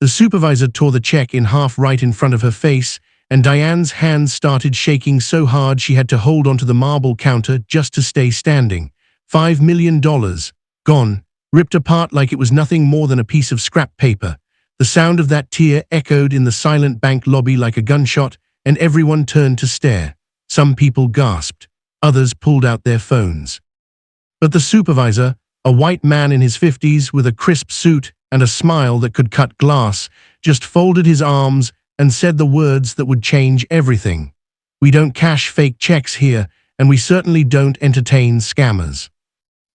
The supervisor tore the check in half right in front of her face, and Diane's hands started shaking so hard she had to hold onto the marble counter just to stay standing. $5 million. Gone. Ripped apart like it was nothing more than a piece of scrap paper. The sound of that tear echoed in the silent bank lobby like a gunshot, and everyone turned to stare. Some people gasped. Others pulled out their phones. But the supervisor, a white man in his 50s with a crisp suit and a smile that could cut glass, just folded his arms and said the words that would change everything. "We don't cash fake checks here, and we certainly don't entertain scammers."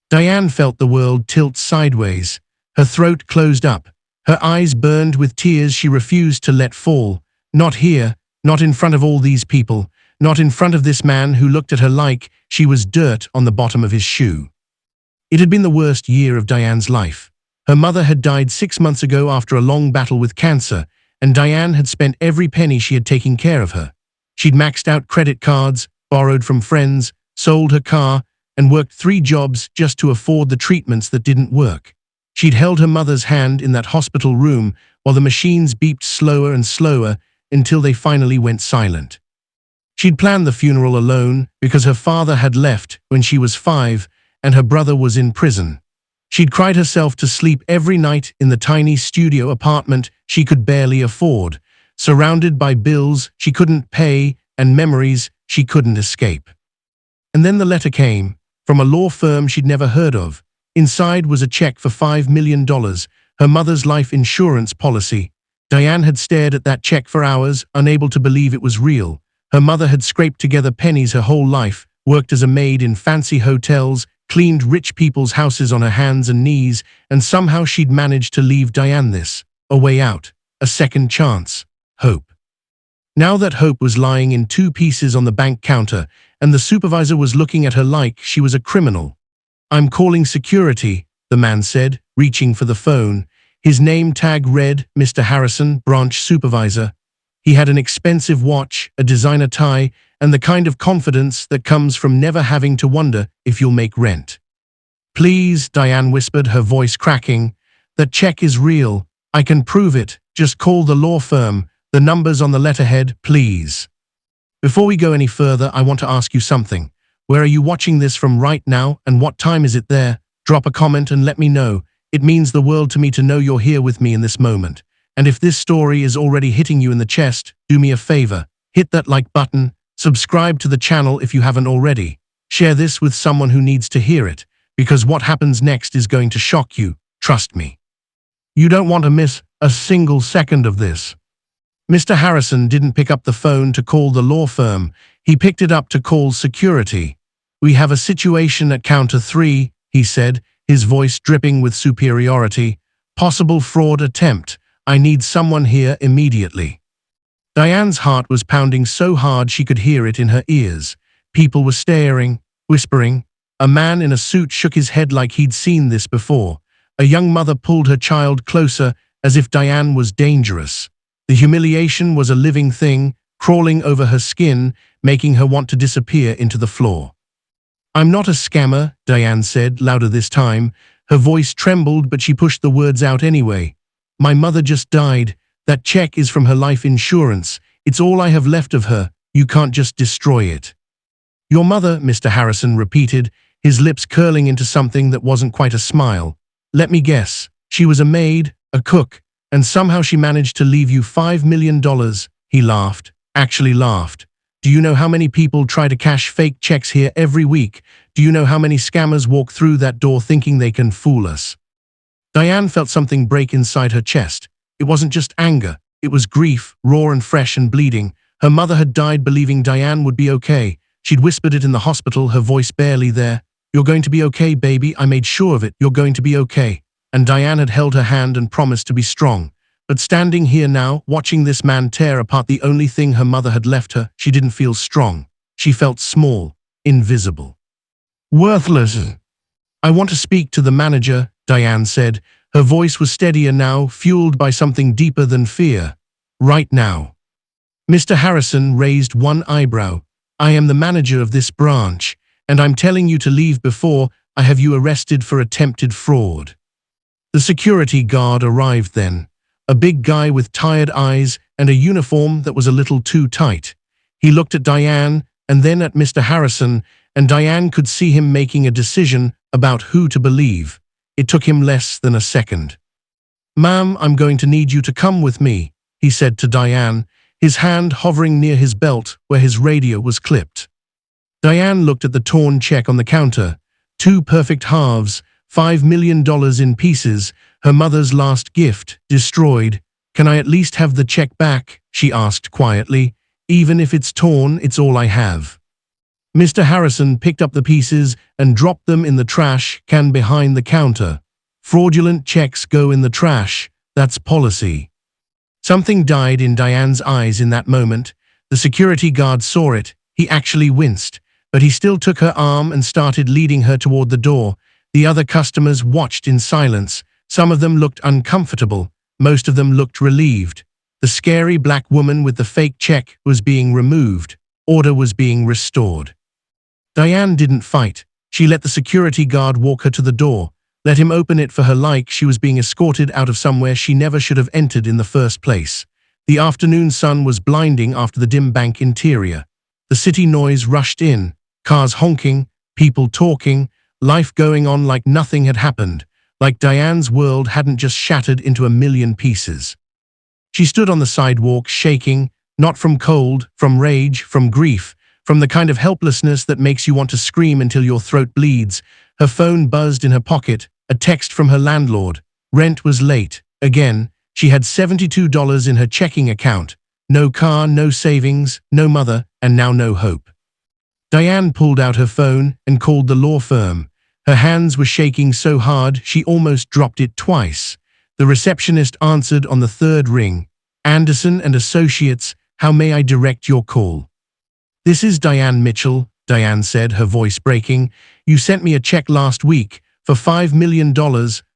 Diane felt the world tilt sideways. Her throat closed up. Her eyes burned with tears she refused to let fall. Not here, not in front of all these people, not in front of this man who looked at her like she was dirt on the bottom of his shoe. It had been the worst year of Diane's life. Her mother had died 6 months ago after a long battle with cancer, and Diane had spent every penny she had taken care of her. She'd maxed out credit cards, borrowed from friends, sold her car, and worked 3 jobs just to afford the treatments that didn't work. She'd held her mother's hand in that hospital room while the machines beeped slower and slower until they finally went silent. She'd planned the funeral alone because her father had left when she was 5 and her brother was in prison. She'd cried herself to sleep every night in the tiny studio apartment she could barely afford, surrounded by bills she couldn't pay and memories she couldn't escape. And then the letter came, from a law firm she'd never heard of. Inside was a check for $5 million, her mother's life insurance policy. Diane had stared at that check for hours, unable to believe it was real. Her mother had scraped together pennies her whole life, worked as a maid in fancy hotels, cleaned rich people's houses on her hands and knees, and somehow she'd managed to leave Diane this, a way out, a second chance, hope. Now that hope was lying in 2 pieces on the bank counter, and the supervisor was looking at her like she was a criminal. "I'm calling security," the man said, reaching for the phone. His name tag read, Mr. Harrison, branch supervisor. He had an expensive watch, a designer tie, and the kind of confidence that comes from never having to wonder if you'll make rent. "Please," Diane whispered, her voice cracking. "That check is real. I can prove it. Just call the law firm. The number's on the letterhead, please." "Before we go any further, I want to ask you something. Where are you watching this from right now, and what time is it there? Drop a comment and let me know. It means the world to me to know you're here with me in this moment. And if this story is already hitting you in the chest, do me a favor. Hit that like button, subscribe to the channel if you haven't already. Share this with someone who needs to hear it, because what happens next is going to shock you, trust me. You don't want to miss a single second of this." Mr. Harrison didn't pick up the phone to call the law firm. He picked it up to call security. "We have a situation at counter 3, he said, his voice dripping with superiority. "Possible fraud attempt. I need someone here immediately." Diane's heart was pounding so hard she could hear it in her ears. People were staring, whispering. A man in a suit shook his head like he'd seen this before. A young mother pulled her child closer as if Diane was dangerous. The humiliation was a living thing, crawling over her skin, making her want to disappear into the floor. "I'm not a scammer," Diane said, louder this time. Her voice trembled, but she pushed the words out anyway. "My mother just died. That check is from her life insurance. It's all I have left of her. You can't just destroy it." "Your mother," Mr. Harrison repeated, his lips curling into something that wasn't quite a smile. "Let me guess. She was a maid, a cook, and somehow she managed to leave you $5 million. He laughed, actually laughed. "Do you know how many people try to cash fake checks here every week? Do you know how many scammers walk through that door thinking they can fool us?" Diane felt something break inside her chest. It wasn't just anger. It was grief, raw and fresh and bleeding. Her mother had died believing Diane would be okay. She'd whispered it in the hospital, her voice barely there. "You're going to be okay, baby. I made sure of it. You're going to be okay." And Diane had held her hand and promised to be strong. But standing here now, watching this man tear apart the only thing her mother had left her, she didn't feel strong. She felt small, invisible, worthless. "I want to speak to the manager," Diane said. Her voice was steadier now, fueled by something deeper than fear. "Right now." Mr. Harrison raised one eyebrow. "I am the manager of this branch, and I'm telling you to leave before I have you arrested for attempted fraud." The security guard arrived then. a big guy with tired eyes and a uniform that was a little too tight. He looked at Diane and then at Mr. Harrison, and Diane could see him making a decision about who to believe. It took him less than a second. "Ma'am, I'm going to need you to come with me," he said to Diane, his hand hovering near his belt where his radio was clipped. Diane looked at the torn check on the counter. 2 perfect halves, $5 million in pieces, her mother's last gift, destroyed. "Can I at least have the check back?" she asked quietly. "Even if it's torn, it's all I have." Mr. Harrison picked up the pieces and dropped them in the trash can behind the counter. Fraudulent checks go in the trash. That's policy. Something died in Diane's eyes in that moment. The security guard saw it. He actually winced, but he still took her arm and started leading her toward the door. The other customers watched in silence. Some of them looked uncomfortable. Most of them looked relieved. The scary black woman with the fake check was being removed. Order was being restored. Diane didn't fight. She let the security guard walk her to the door, let him open it for her like she was being escorted out of somewhere she never should have entered in the first place. The afternoon sun was blinding after the dim bank interior. The city noise rushed in, cars honking, people talking, life going on like nothing had happened, like Diane's world hadn't just shattered into a million pieces. She stood on the sidewalk shaking, not from cold, from rage, from grief, from the kind of helplessness that makes you want to scream until your throat bleeds. Her phone buzzed in her pocket, a text from her landlord. Rent was late. Again, she had $72 in her checking account. No car, no savings, no mother, and now no hope. Diane pulled out her phone and called the law firm. Her hands were shaking so hard she almost dropped it twice. The receptionist answered on the third ring. "Anderson and Associates, how may I direct your call?" "This is Diane Mitchell," Diane said, her voice breaking. "You sent me a check last week for $5 million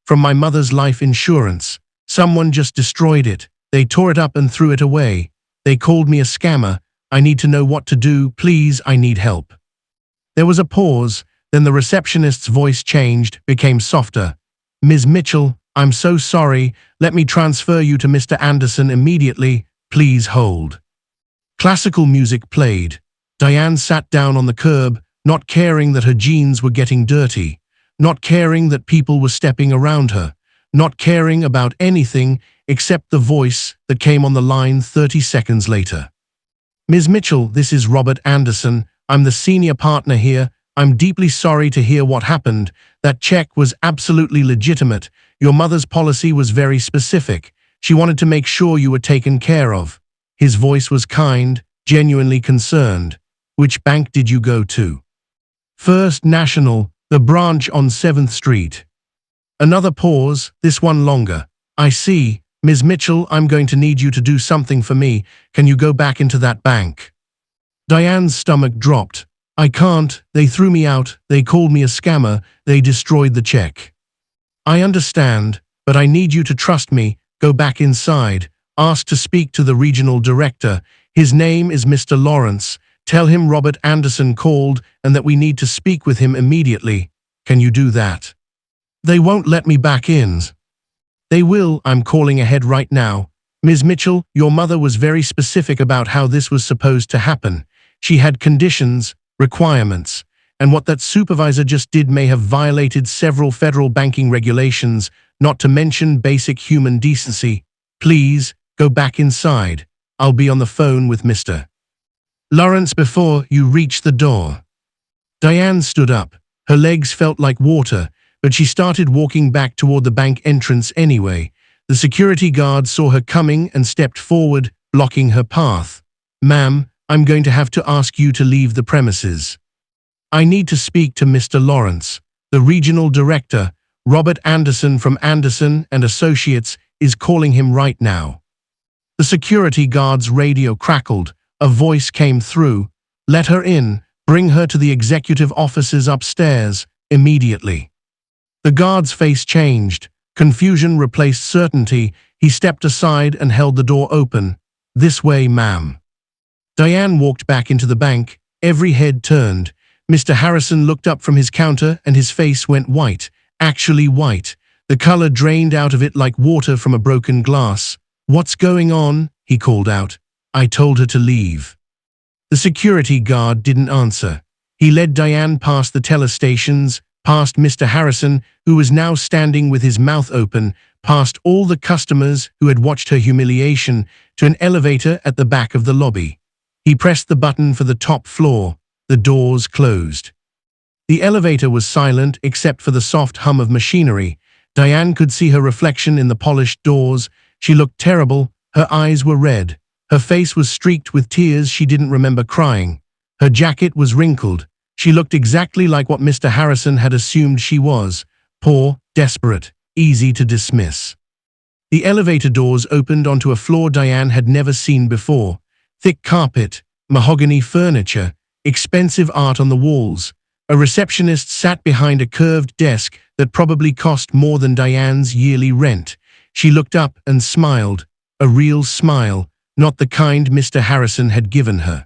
from my mother's life insurance. Someone just destroyed it. They tore it up and threw it away. They called me a scammer. I need to know what to do. Please, I need help." There was a pause, then the receptionist's voice changed, became softer. "Ms. Mitchell, I'm so sorry. Let me transfer you to Mr. Anderson immediately. Please hold." Classical music played. Diane sat down on the curb, not caring that her jeans were getting dirty, not caring that people were stepping around her, not caring about anything except the voice that came on the line 30 seconds later. "Ms. Mitchell, this is Robert Anderson. I'm the senior partner here. I'm deeply sorry to hear what happened. That check was absolutely legitimate. Your mother's policy was very specific. She wanted to make sure you were taken care of." His voice was kind, genuinely concerned. "Which bank did you go to?" "First National, the branch on 7th Street. Another pause, this one longer. "I see. Ms. Mitchell, I'm going to need you to do something for me. Can you go back into that bank?" Diane's stomach dropped. "I can't. They threw me out. They called me a scammer. They destroyed the check." "I understand, but I need you to trust me. Go back inside. Ask to speak to the regional director. His name is Mr. Lawrence. Tell him Robert Anderson called and that we need to speak with him immediately. Can you do that?" "They won't let me back in." "They will. I'm calling ahead right now. Ms. Mitchell, your mother was very specific about how this was supposed to happen. She had conditions, requirements, and what that supervisor just did may have violated several federal banking regulations, not to mention basic human decency. Please, go back inside. I'll be on the phone with Mr. Lawrence before you reach the door." Diane stood up. Her legs felt like water, but she started walking back toward the bank entrance anyway. The security guard saw her coming and stepped forward, blocking her path. "Ma'am, I'm going to have to ask you to leave the premises. I need to speak to Mr. Lawrence. The regional director, Robert Anderson from Anderson and Associates, is calling him right now." The security guard's radio crackled. A voice came through. "Let her in. Bring her to the executive offices upstairs, immediately." The guard's face changed. Confusion replaced certainty. He stepped aside and held the door open. "This way, ma'am." Diane walked back into the bank. Every head turned. Mr. Harrison looked up from his counter and his face went white, actually white. The color drained out of it like water from a broken glass. "What's going on?" he called out. "I told her to leave." The security guard didn't answer. He led Diane past the teller stations, past Mr. Harrison, who was now standing with his mouth open, past all the customers who had watched her humiliation, to an elevator at the back of the lobby. He pressed the button for the top floor. The doors closed. The elevator was silent except for the soft hum of machinery. Diane could see her reflection in the polished doors. She looked terrible. Her eyes were red. Her face was streaked with tears she didn't remember crying. Her jacket was wrinkled. She looked exactly like what Mr. Harrison had assumed she was. Poor, desperate, easy to dismiss. The elevator doors opened onto a floor Diane had never seen before. Thick carpet, mahogany furniture, expensive art on the walls. A receptionist sat behind a curved desk that probably cost more than Diane's yearly rent. She looked up and smiled, a real smile, not the kind Mr. Harrison had given her.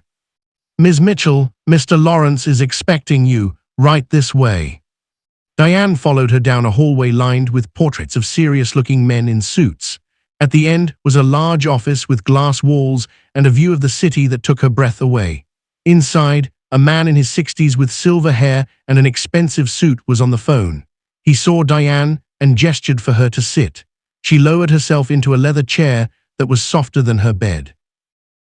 "Ms. Mitchell, Mr. Lawrence is expecting you, right this way." Diane followed her down a hallway lined with portraits of serious-looking men in suits. At the end was a large office with glass walls and a view of the city that took her breath away. Inside, a man in his 60s with silver hair and an expensive suit was on the phone. He saw Diane and gestured for her to sit. She lowered herself into a leather chair that was softer than her bed.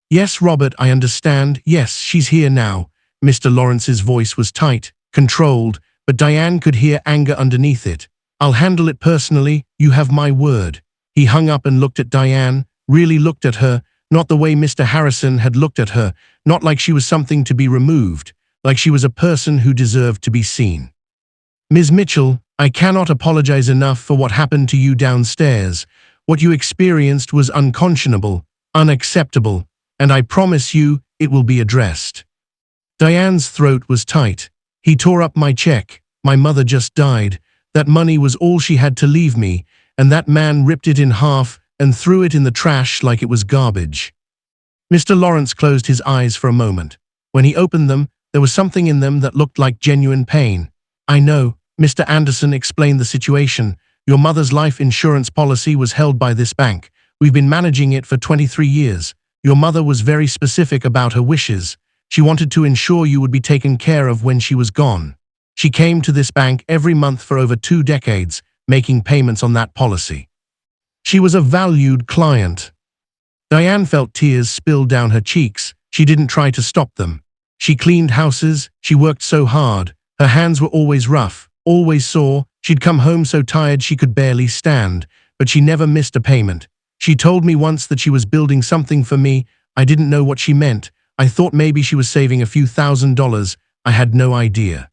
"Yes, Robert, I understand. Yes, she's here now." Mr. Lawrence's voice was tight, controlled, but Diane could hear anger underneath it. "I'll handle it personally. You have my word." He hung up and looked at Diane, really looked at her, not the way Mr. Harrison had looked at her, not like she was something to be removed, like she was a person who deserved to be seen. "Ms. Mitchell, I cannot apologize enough for what happened to you downstairs. What you experienced was unconscionable, unacceptable, and I promise you it will be addressed." Diane's throat was tight. "He tore up my check. My mother just died. That money was all she had to leave me, and that man ripped it in half and threw it in the trash like it was garbage." Mr. Lawrence closed his eyes for a moment. When he opened them, there was something in them that looked like genuine pain. "I know," Mr. Anderson explained the situation. "Your mother's life insurance policy was held by this bank. We've been managing it for 23 years. Your mother was very specific about her wishes. She wanted to ensure you would be taken care of when she was gone. She came to this bank every month for over 2 decades, making payments on that policy. She was a valued client." Diane felt tears spill down her cheeks. She didn't try to stop them. She cleaned houses. She worked so hard. Her hands were always rough, always sore. She'd come home so tired she could barely stand, but she never missed a payment. She told me once that she was building something for me. I didn't know what she meant. I thought maybe she was saving a few $1,000s. I had no idea.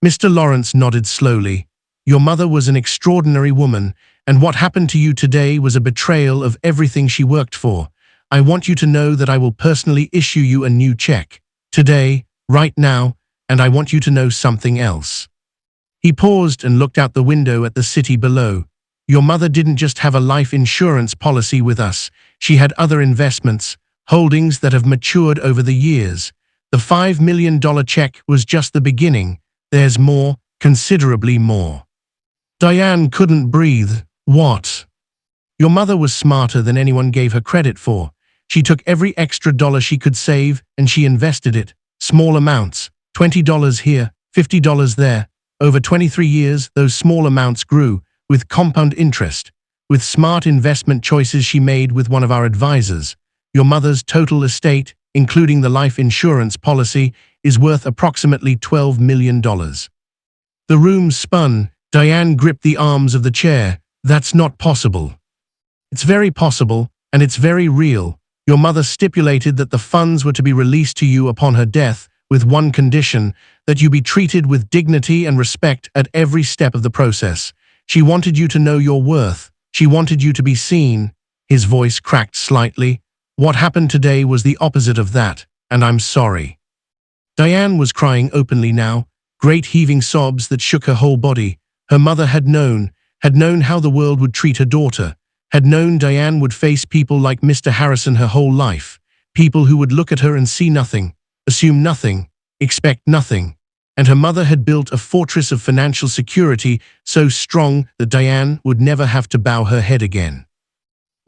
Mr. Lawrence nodded slowly. "Your mother was an extraordinary woman, and what happened to you today was a betrayal of everything she worked for. I want you to know that I will personally issue you a new check. Today, right now, and I want you to know something else." He paused and looked out the window at the city below. "Your mother didn't just have a life insurance policy with us. She had other investments, holdings that have matured over the years. The $5 million check was just the beginning. There's more, considerably more." Diane couldn't breathe. "What?" "Your mother was smarter than anyone gave her credit for. She took every extra dollar she could save and she invested it. Small amounts, $20 here, $50 there. Over 23 years, those small amounts grew, with compound interest. With smart investment choices she made with one of our advisors. Your mother's total estate, including the life insurance policy, is worth approximately $12 million. The room spun. Diane gripped the arms of the chair. "That's not possible." "It's very possible, and it's very real. Your mother stipulated that the funds were to be released to you upon her death, with one condition, that you be treated with dignity and respect at every step of the process. She wanted you to know your worth. She wanted you to be seen." His voice cracked slightly. "What happened today was the opposite of that, and I'm sorry." Diane was crying openly now, great heaving sobs that shook her whole body. Her mother had known how the world would treat her daughter, had known Diane would face people like Mr. Harrison her whole life, people who would look at her and see nothing, assume nothing, expect nothing. And her mother had built a fortress of financial security so strong that Diane would never have to bow her head again.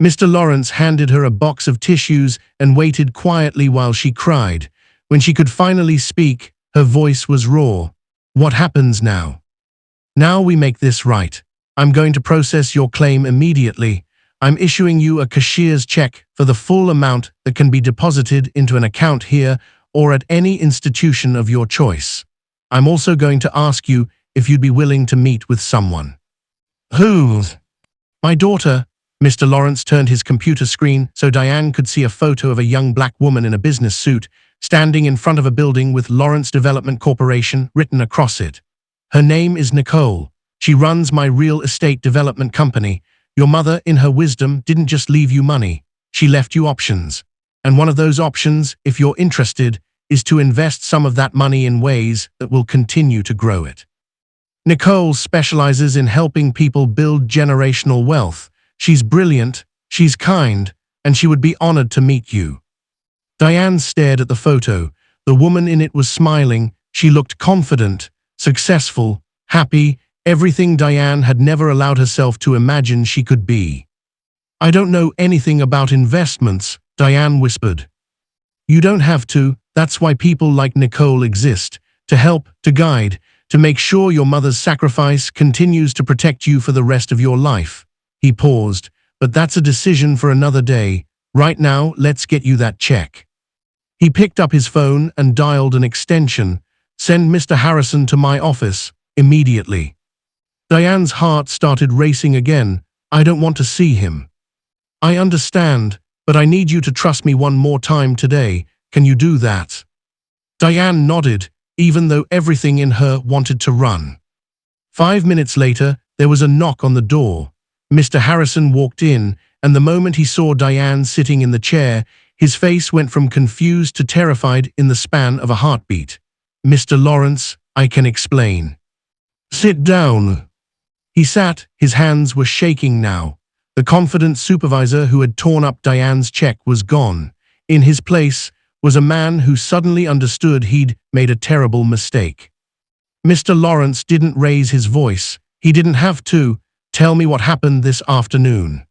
Mr. Lawrence handed her a box of tissues and waited quietly while she cried. When she could finally speak, her voice was raw. What happens now? Now we make this right. I'm going to process your claim immediately. I'm issuing you a cashier's check for the full amount that can be deposited into an account here or at any institution of your choice. I'm also going to ask you if you'd be willing to meet with someone. Who? My daughter. Mr. Lawrence turned his computer screen so Diane could see a photo of a young black woman in a business suit standing in front of a building with Lawrence Development Corporation written across it. Her name is Nicole. She runs my real estate development company. Your mother, in her wisdom, didn't just leave you money. She left you options. And one of those options, if you're interested, is to invest some of that money in ways that will continue to grow it. Nicole specializes in helping people build generational wealth. She's brilliant, she's kind, and she would be honored to meet you. Diane stared at the photo. The woman in it was smiling. She looked confident, successful, happy, everything Diane had never allowed herself to imagine she could be. I don't know anything about investments, Diane whispered. You don't have to. That's why people like Nicole exist, to help, to guide, to make sure your mother's sacrifice continues to protect you for the rest of your life. He paused, but that's a decision for another day. Right now, let's get you that check. He picked up his phone and dialed an extension. Send Mr. Harrison to my office, immediately. Diane's heart started racing again. I don't want to see him. I understand, but I need you to trust me one more time today. Can you do that? Diane nodded, even though everything in her wanted to run. 5 minutes later, there was a knock on the door. Mr. Harrison walked in, and the moment he saw Diane sitting in the chair, his face went from confused to terrified in the span of a heartbeat. Mr. Lawrence, I can explain. Sit down. He sat, his hands were shaking now. The confident supervisor who had torn up Diane's check was gone. In his place was a man who suddenly understood he'd made a terrible mistake. Mr. Lawrence didn't raise his voice. He didn't have to. Tell me what happened this afternoon.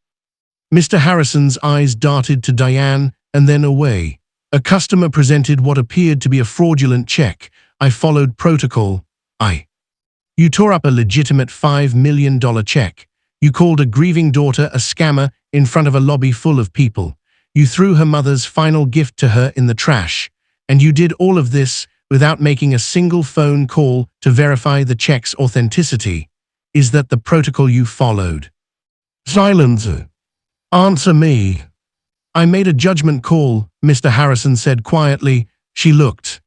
Mr. Harrison's eyes darted to Diane and then away. A customer presented what appeared to be a fraudulent check. I followed protocol. You tore up a legitimate $5 million check. You called a grieving daughter a scammer in front of a lobby full of people. You threw her mother's final gift to her in the trash. And you did all of this without making a single phone call to verify the check's authenticity. Is that the protocol you followed? Silence. Answer me. I made a judgment call, Mr. Harrison said quietly. She looked.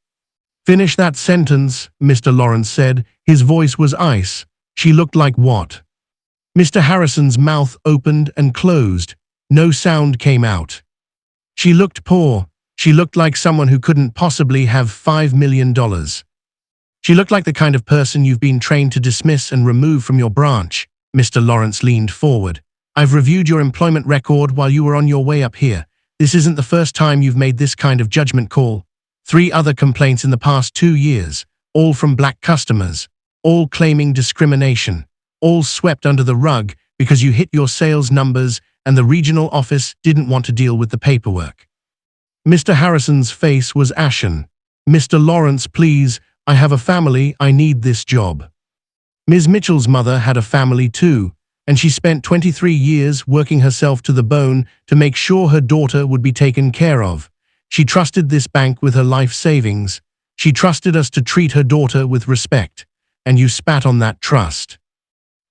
Finish that sentence, Mr. Lawrence said. His voice was ice. She looked like what? Mr. Harrison's mouth opened and closed. No sound came out. She looked poor. She looked like someone who couldn't possibly have $5 million. She looked like the kind of person you've been trained to dismiss and remove from your branch. Mr. Lawrence leaned forward. I've reviewed your employment record while you were on your way up here. This isn't the first time you've made this kind of judgment call. 3 other complaints in the past 2 years, all from black customers, all claiming discrimination, all swept under the rug because you hit your sales numbers and the regional office didn't want to deal with the paperwork. Mr. Harrison's face was ashen. Mr. Lawrence, please, I have a family, I need this job. Ms. Mitchell's mother had a family too, and she spent 23 years working herself to the bone to make sure her daughter would be taken care of. She trusted this bank with her life savings. She trusted us to treat her daughter with respect, and you spat on that trust.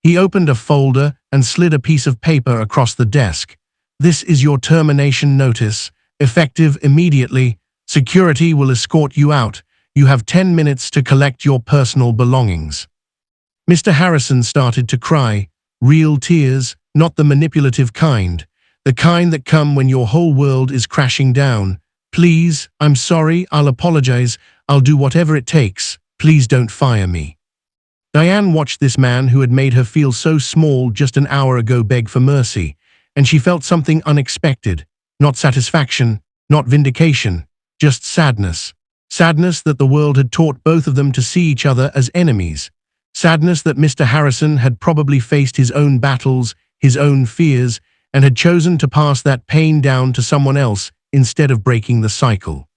He opened a folder and slid a piece of paper across the desk. This is your termination notice, effective immediately. Security will escort you out. You have 10 minutes to collect your personal belongings. Mr. Harrison started to cry. Real tears, not the manipulative kind. The kind that come when your whole world is crashing down. Please, I'm sorry, I'll apologize. I'll do whatever it takes. Please don't fire me. Diane watched this man who had made her feel so small just an hour ago beg for mercy, and she felt something unexpected. Not satisfaction, not vindication, just sadness. Sadness that the world had taught both of them to see each other as enemies. Sadness that Mr. Harrison had probably faced his own battles, his own fears, and had chosen to pass that pain down to someone else instead of breaking the cycle.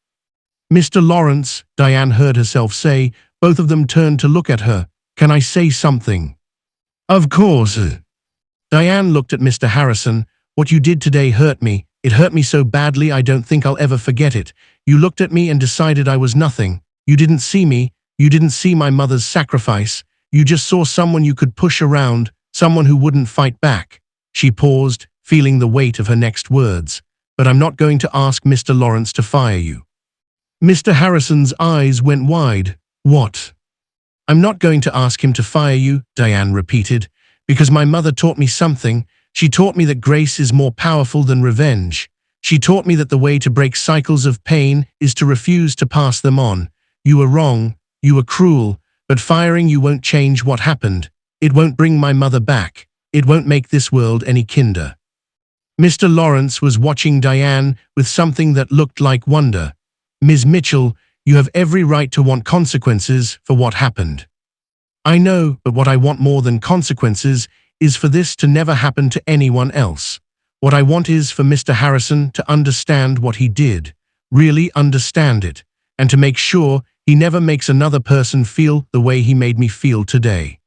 "Mr. Lawrence," Diane heard herself say. Both of them turned to look at her. "Can I say something?" "Of course." Diane looked at Mr. Harrison. "What you did today hurt me. It hurt me so badly I don't think I'll ever forget it. You looked at me and decided I was nothing. You didn't see me. You didn't see my mother's sacrifice. You just saw someone you could push around, someone who wouldn't fight back." She paused, feeling the weight of her next words. "But I'm not going to ask Mr. Lawrence to fire you." Mr. Harrison's eyes went wide. "What?" "I'm not going to ask him to fire you," Diane repeated, "because my mother taught me something. She taught me that grace is more powerful than revenge. She taught me that the way to break cycles of pain is to refuse to pass them on. You were wrong, you were cruel, but firing you won't change what happened. It won't bring my mother back. It won't make this world any kinder." Mr. Lawrence was watching Diane with something that looked like wonder. "Ms. Mitchell, you have every right to want consequences for what happened." "I know, but what I want more than consequences is for this to never happen to anyone else. What I want is for Mr. Harrison to understand what he did, really understand it, and to make sure he never makes another person feel the way he made me feel today."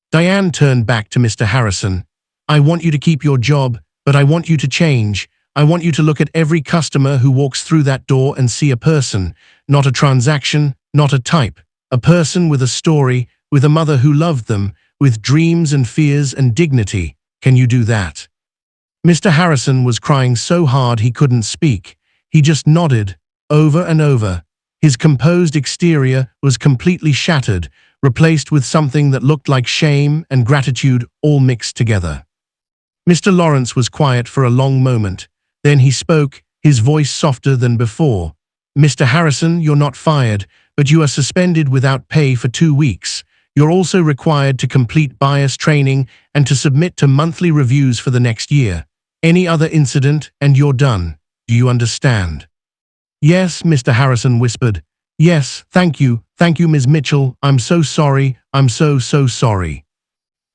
Diane turned back to Mr. Harrison. "I want you to keep your job, but I want you to change. I want you to look at every customer who walks through that door and see a person, not a transaction, not a type, a person with a story, with a mother who loved them, with dreams and fears and dignity. Can you do that?" Mr. Harrison was crying so hard he couldn't speak. He just nodded, over and over. His composed exterior was completely shattered, replaced with something that looked like shame and gratitude all mixed together. Mr. Lawrence was quiet for a long moment. Then he spoke, his voice softer than before. "Mr. Harrison, you're not fired, but you are suspended without pay for 2 weeks. You're also required to complete bias training and to submit to monthly reviews for the next year. Any other incident and you're done. Do you understand?" "Yes," Mr. Harrison whispered. "Yes, thank you, Ms. Mitchell. I'm so sorry, I'm so sorry."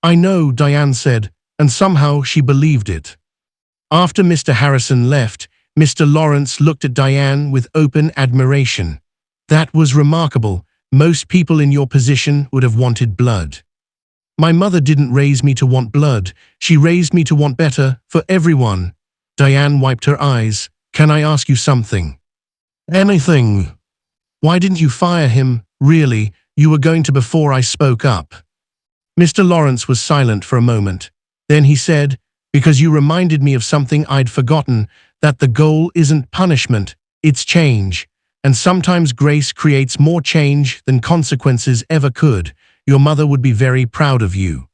"I know," Diane said, and somehow she believed it. After Mr. Harrison left, Mr. Lawrence looked at Diane with open admiration. "That was remarkable. Most people in your position would have wanted blood." "My mother didn't raise me to want blood. She raised me to want better for everyone." Diane wiped her eyes. "Can I ask you something?" "Anything." "Why didn't you fire him? Really, you were going to before I spoke up." Mr. Lawrence was silent for a moment. Then he said, "Because you reminded me of something I'd forgotten, that the goal isn't punishment, it's change. And sometimes grace creates more change than consequences ever could. Your mother would be very proud of you."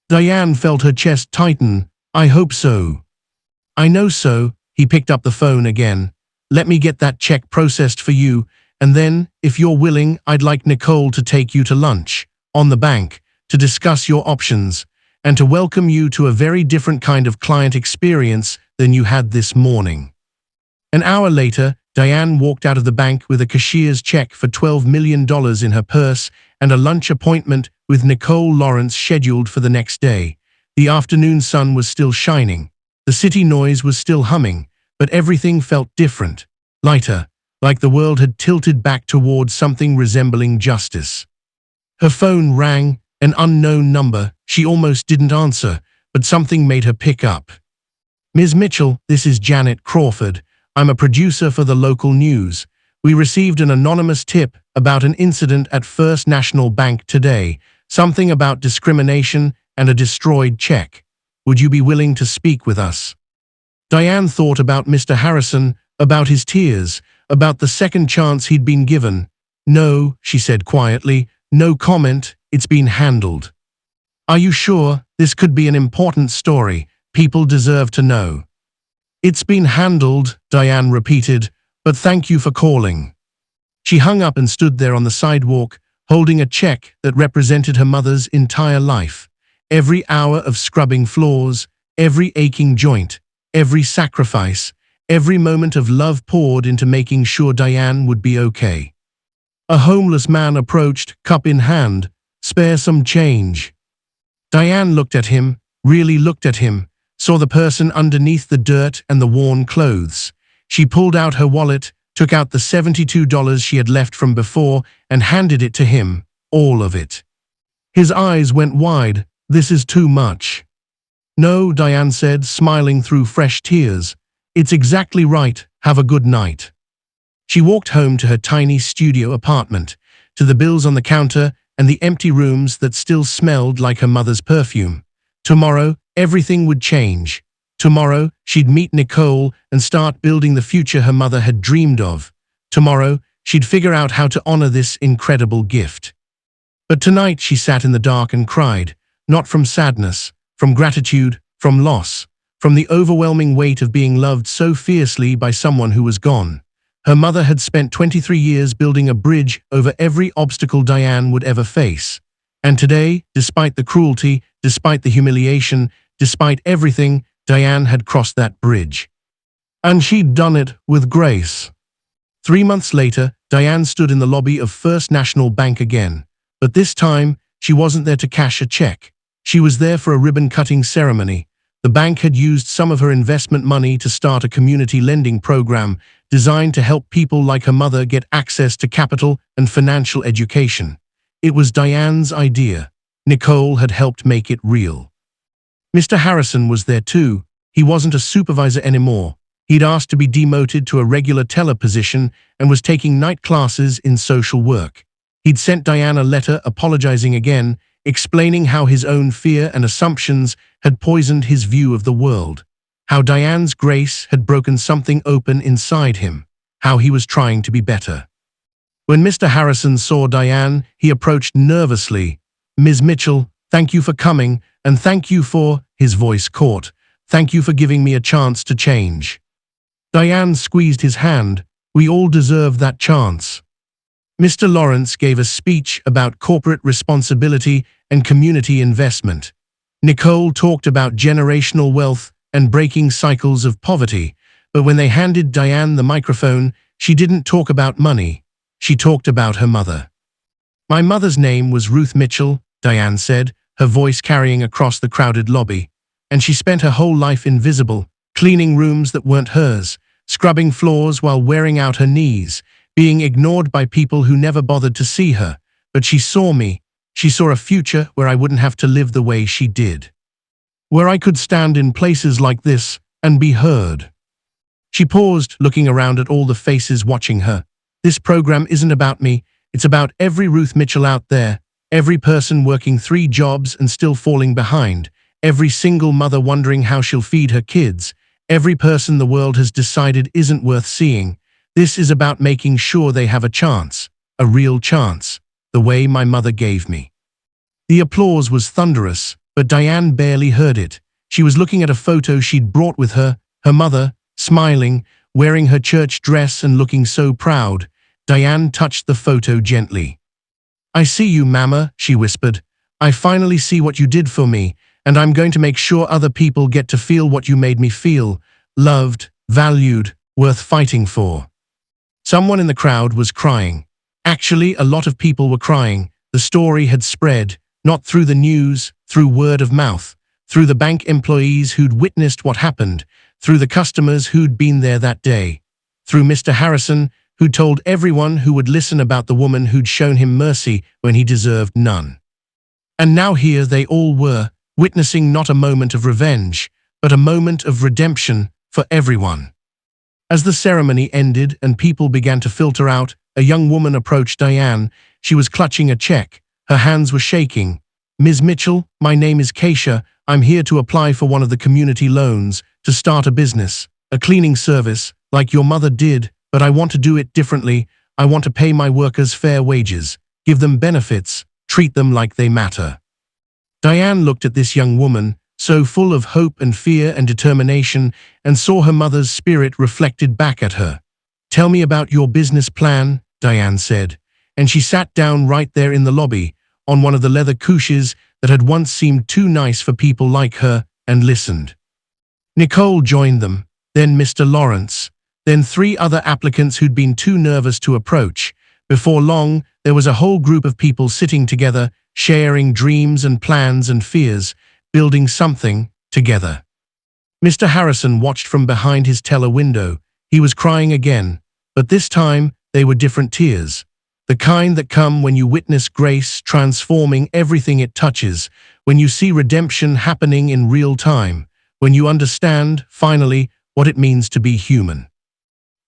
Diane felt her chest tighten. "I hope so." "I know so." He picked up the phone again. "Let me get that check processed for you, and then, if you're willing, I'd like Nicole to take you to lunch, on the bank, to discuss your options, and to welcome you to a very different kind of client experience than you had this morning." An hour later, Diane walked out of the bank with a cashier's check for $12 million in her purse and a lunch appointment with Nicole Lawrence scheduled for the next day. The afternoon sun was still shining. The city noise was still humming, but everything felt different, lighter, like the world had tilted back toward something resembling justice. Her phone rang, an unknown number. She almost didn't answer, but something made her pick up. "Ms. Mitchell, this is Janet Crawford. I'm a producer for the local news. We received an anonymous tip about an incident at First National Bank today, something about discrimination and a destroyed check. Would you be willing to speak with us?" Diane thought about Mr. Harrison, about his tears, about the second chance he'd been given. "No," she said quietly, "no comment, it's been handled." "Are you sure? This could be an important story. People deserve to know." "It's been handled," Diane repeated, "but thank you for calling." She hung up and stood there on the sidewalk, holding a check that represented her mother's entire life. Every hour of scrubbing floors, every aching joint, every sacrifice, every moment of love poured into making sure Diane would be okay. A homeless man approached, cup in hand. "Spare some change." Diane looked at him, really looked at him, saw the person underneath the dirt and the worn clothes. She pulled out her wallet, took out the $72 she had left from before, and handed it to him, all of it. His eyes went wide. "This is too much." "No," Diane said, smiling through fresh tears. "It's exactly right. Have a good night." She walked home to her tiny studio apartment, to the bills on the counter and the empty rooms that still smelled like her mother's perfume. Tomorrow, everything would change. Tomorrow, she'd meet Nicole and start building the future her mother had dreamed of. Tomorrow, she'd figure out how to honor this incredible gift. But tonight she sat in the dark and cried, not from sadness, from gratitude, from loss, from the overwhelming weight of being loved so fiercely by someone who was gone. Her mother had spent 23 years building a bridge over every obstacle Diane would ever face. And today, despite the cruelty, despite the humiliation, despite everything, Diane had crossed that bridge. And she'd done it with grace. 3 months later, Diane stood in the lobby of First National Bank again. But this time, she wasn't there to cash a check. She was there for a ribbon-cutting ceremony. The bank had used some of her investment money to start a community lending program designed to help people like her mother get access to capital and financial education. It was Diane's idea. Nicole had helped make it real. Mr. Harrison was there too. He wasn't a supervisor anymore. He'd asked to be demoted to a regular teller position and was taking night classes in social work. He'd sent Diane a letter apologizing again, explaining how his own fear and assumptions had poisoned his view of the world, how Diane's grace had broken something open inside him, how he was trying to be better. When Mr. Harrison saw Diane, he approached nervously. "Ms. Mitchell, thank you for coming, and thank you for," his voice caught, "thank you for giving me a chance to change." Diane squeezed his hand. "We all deserve that chance." Mr. Lawrence gave a speech about corporate responsibility and community investment. Nicole talked about generational wealth and breaking cycles of poverty, but when they handed Diane the microphone, she didn't talk about money. She talked about her mother. "My mother's name was Ruth Mitchell," Diane said, her voice carrying across the crowded lobby, "and she spent her whole life invisible, cleaning rooms that weren't hers, scrubbing floors while wearing out her knees, being ignored by people who never bothered to see her. But she saw me. She saw a future where I wouldn't have to live the way she did. Where I could stand in places like this and be heard." She paused, looking around at all the faces watching her. "This program isn't about me. It's about every Ruth Mitchell out there, every person working 3 jobs and still falling behind, every single mother wondering how she'll feed her kids, every person the world has decided isn't worth seeing. This is about making sure they have a chance, a real chance, the way my mother gave me." The applause was thunderous, but Diane barely heard it. She was looking at a photo she'd brought with her, her mother, smiling, wearing her church dress and looking so proud. Diane touched the photo gently. "I see you, Mama," she whispered. "I finally see what you did for me, and I'm going to make sure other people get to feel what you made me feel, loved, valued, worth fighting for." Someone in the crowd was crying. Actually, a lot of people were crying. The story had spread, not through the news, through word of mouth, through the bank employees who'd witnessed what happened, through the customers who'd been there that day, through Mr. Harrison, who'd told everyone who would listen about the woman who'd shown him mercy when he deserved none. And now here they all were, witnessing not a moment of revenge, but a moment of redemption for everyone. As the ceremony ended and people began to filter out, a young woman approached Diane. She was clutching a check. Her hands were shaking. "Ms. Mitchell, my name is Keisha. I'm here to apply for one of the community loans, to start a business, a cleaning service, like your mother did, but I want to do it differently. I want to pay my workers fair wages, give them benefits, treat them like they matter." Diane looked at this young woman, so full of hope and fear and determination, and saw her mother's spirit reflected back at her. "Tell me about your business plan," Diane said, and she sat down right there in the lobby, on one of the leather couches that had once seemed too nice for people like her, and listened. Nicole joined them, then Mr. Lawrence, then 3 other applicants who'd been too nervous to approach. Before long, there was a whole group of people sitting together, sharing dreams and plans and fears, building something together. Mr. Harrison watched from behind his teller window. He was crying again, but this time they were different tears. The kind that come when you witness grace transforming everything it touches, when you see redemption happening in real time, when you understand, finally, what it means to be human.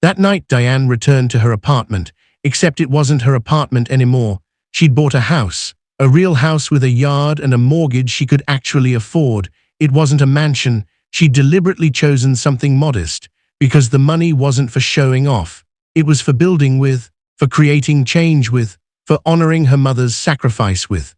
That night Diane returned to her apartment, except it wasn't her apartment anymore. She'd bought a house, a real house with a yard and a mortgage she could actually afford. It wasn't a mansion. She'd deliberately chosen something modest, because the money wasn't for showing off. It was for building with, for creating change with, for honoring her mother's sacrifice with.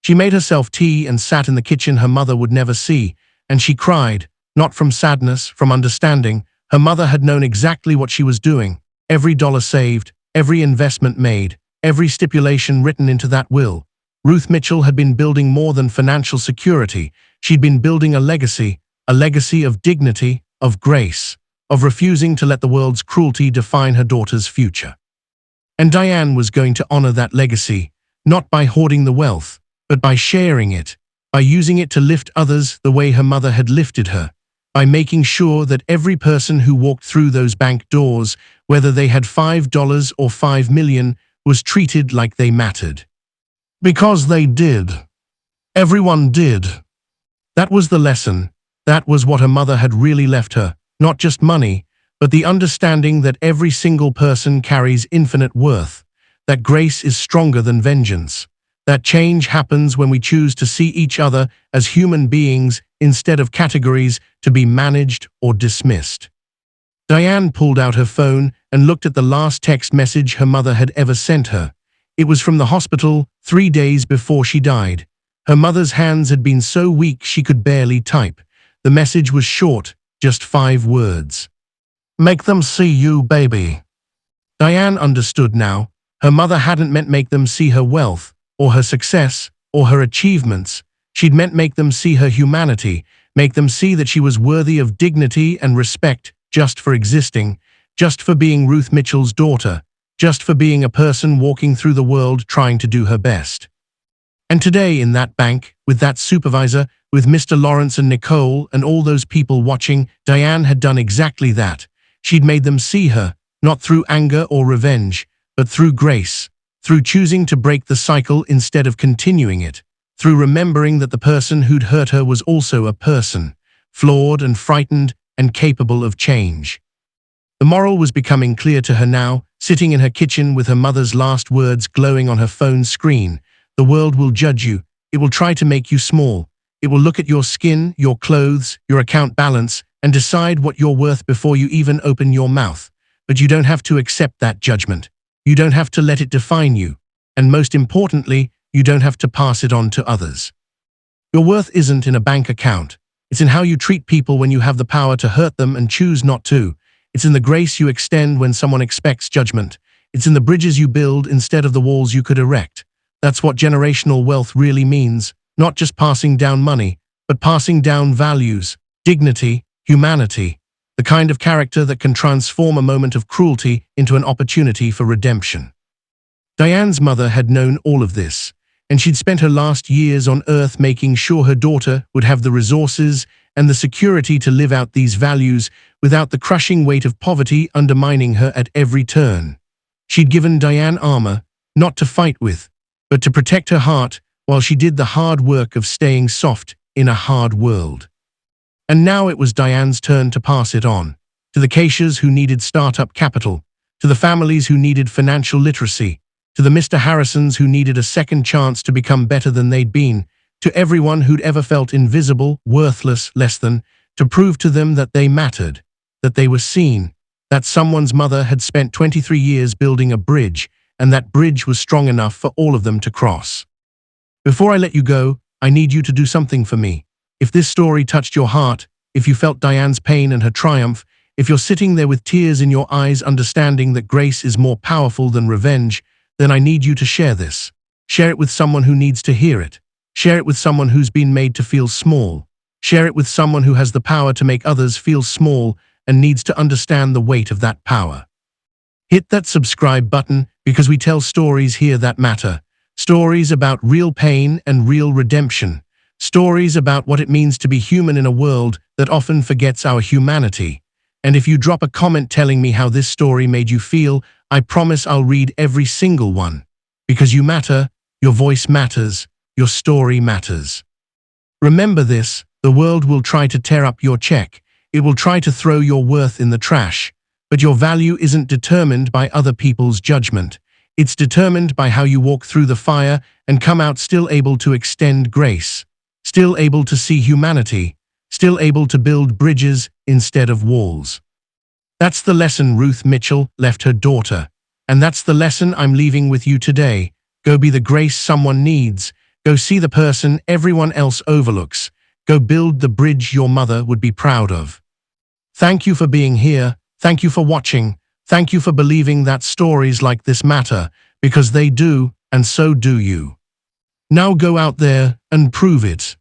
She made herself tea and sat in the kitchen her mother would never see, and she cried, not from sadness, from understanding. Her mother had known exactly what she was doing. Every dollar saved, every investment made, every stipulation written into that will. Ruth Mitchell had been building more than financial security. She'd been building a legacy of dignity, of grace, of refusing to let the world's cruelty define her daughter's future. And Diane was going to honor that legacy, not by hoarding the wealth, but by sharing it, by using it to lift others the way her mother had lifted her, by making sure that every person who walked through those bank doors, whether they had $5 or $5 million, was treated like they mattered. Because they did. Everyone did. That was the lesson. That was what her mother had really left her, not just money, but the understanding that every single person carries infinite worth, that grace is stronger than vengeance, that change happens when we choose to see each other as human beings instead of categories to be managed or dismissed. Diane pulled out her phone and looked at the last text message her mother had ever sent her. It was from the hospital 3 days before she died. Her mother's hands had been so weak she could barely type. The message was short, just 5 words. Make them see you, baby. Diane understood now. Her mother hadn't meant make them see her wealth, or her success, or her achievements. She'd meant make them see her humanity, make them see that she was worthy of dignity and respect just for existing, just for being Ruth Mitchell's daughter, just for being a person walking through the world trying to do her best. And today in that bank, with that supervisor, with Mr. Lawrence and Nicole and all those people watching, Diane had done exactly that. She'd made them see her, not through anger or revenge, but through grace, through choosing to break the cycle instead of continuing it, through remembering that the person who'd hurt her was also a person, flawed and frightened and capable of change. The moral was becoming clear to her now, sitting in her kitchen with her mother's last words glowing on her phone screen. The world will judge you. It will try to make you small. It will look at your skin, your clothes, your account balance, and decide what you're worth before you even open your mouth. But you don't have to accept that judgment. You don't have to let it define you. And most importantly, you don't have to pass it on to others. Your worth isn't in a bank account. It's in how you treat people when you have the power to hurt them and choose not to. It's in the grace you extend when someone expects judgment. It's in the bridges you build instead of the walls you could erect. That's what generational wealth really means, not just passing down money, but passing down values, dignity, humanity, the kind of character that can transform a moment of cruelty into an opportunity for redemption. Diane's mother had known all of this, and she'd spent her last years on earth making sure her daughter would have the resources and the security to live out these values without the crushing weight of poverty undermining her at every turn. She'd given Diane armor, not to fight with, but to protect her heart while she did the hard work of staying soft in a hard world. And now it was Diane's turn to pass it on, to the Keishas who needed startup capital, to the families who needed financial literacy, to the Mr. Harrisons who needed a second chance to become better than they'd been, to everyone who'd ever felt invisible, worthless, less than, to prove to them that they mattered, that they were seen, that someone's mother had spent 23 years building a bridge, and that bridge was strong enough for all of them to cross. Before I let you go, I need you to do something for me. If this story touched your heart, if you felt Diane's pain and her triumph, if you're sitting there with tears in your eyes understanding that grace is more powerful than revenge, then I need you to share this. Share it with someone who needs to hear it. Share it with someone who's been made to feel small. Share it with someone who has the power to make others feel small and needs to understand the weight of that power. Hit that subscribe button because we tell stories here that matter. Stories about real pain and real redemption. Stories about what it means to be human in a world that often forgets our humanity. And if you drop a comment telling me how this story made you feel, I promise I'll read every single one. Because you matter, your voice matters, your story matters. Remember this, the world will try to tear up your check. It will try to throw your worth in the trash. But your value isn't determined by other people's judgment. It's determined by how you walk through the fire and come out still able to extend grace, still able to see humanity, still able to build bridges instead of walls. That's the lesson Ruth Mitchell left her daughter. And that's the lesson I'm leaving with you today. Go be the grace someone needs. Go see the person everyone else overlooks. Go build the bridge your mother would be proud of. Thank you for being here. Thank you for watching. Thank you for believing that stories like this matter, because they do, and so do you. Now go out there and prove it.